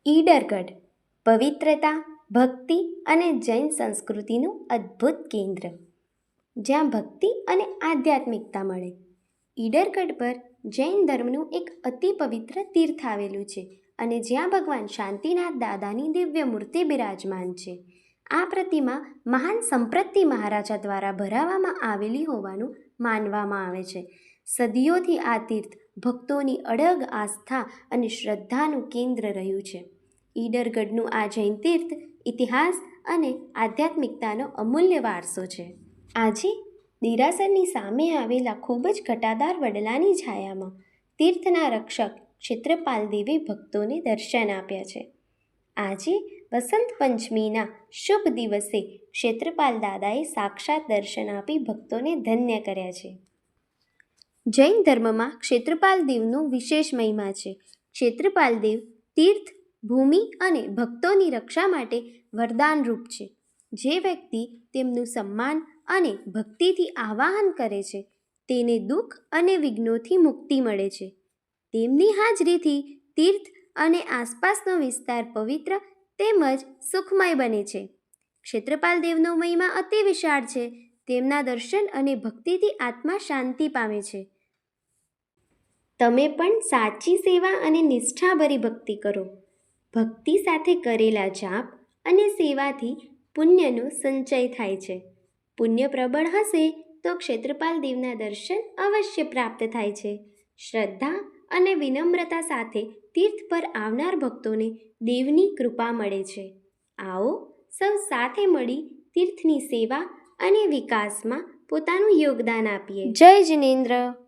ઈડરગઢ પવિત્રતા, ભક્તિ અને જૈન સંસ્કૃતિનું અદ્ભુત કેન્દ્ર, જ્યાં ભક્તિ અને આધ્યાત્મિકતા મળે. ઈડરગઢ પર જૈન ધર્મનું એક અતિ પવિત્ર તીર્થ આવેલું છે અને જ્યાં ભગવાન શાંતિનાથ દાદાની દિવ્ય મૂર્તિ બિરાજમાન છે. આ પ્રતિમા મહાન સંપ્રતિ મહારાજા દ્વારા ભરાવવામાં આવેલી હોવાનું માનવામાં આવે છે. સદીઓથી આ તીર્થ ભક્તોની અડગ આસ્થા અને શ્રદ્ધાનું કેન્દ્ર રહ્યું છે. ઈડરગઢનું આ જૈન તીર્થ ઇતિહાસ અને આધ્યાત્મિકતાનો અમૂલ્ય વારસો છે. આજે દેરાસરની સામે આવેલા ખૂબ જ ઘટાદાર વડલાની છાયામાં તીર્થના રક્ષક ક્ષેત્રપાલ દેવે ભક્તોને દર્શન આપ્યા છે. આજે વસંત પંચમીના શુભ દિવસે ક્ષેત્રપાલ દાદાએ સાક્ષાત દર્શન આપી ભક્તોને ધન્ય કર્યા છે. જૈન ધર્મમાં ક્ષેત્રપાલ દેવનો વિશેષ મહિમા છે. ક્ષેત્રપાલ દેવ તીર્થ, ભૂમિ અને ભક્તોની રક્ષા માટે વરદાનરૂપ છે. જે વ્યક્તિ તેમનું સન્માન અને ભક્તિથી આવાહન કરે છે તેને દુઃખ અને વિઘ્નોથી મુક્તિ મળે છે. તેમની હાજરીથી તીર્થ અને આસપાસનો વિસ્તાર પવિત્ર તેમજ સુખમય બને છે. ક્ષેત્રપાલ દેવનો મહિમા અતિ વિશાળ છે. તેમના દર્શન અને ભક્તિથી આત્મા શાંતિ પામે છે. તમે પણ સાચી સેવા અને નિષ્ઠાભરી ભક્તિ કરો. ભક્તિ સાથે કરેલા જાપ અને સેવાથી પુણ્યનો સંચય થાય છે. પુણ્ય પ્રબળ હશે તો ક્ષેત્રપાલ દેવના દર્શન અવશ્ય પ્રાપ્ત થાય છે. શ્રદ્ધા અને વિનમ્રતા સાથે તીર્થ પર આવનાર ભક્તોને દેવની કૃપા મળે છે. આવો સૌ સાથે મળી તીર્થની સેવા અને વિકાસમાં પોતાનું યોગદાન આપીએ. જય જિનેન્દ્ર.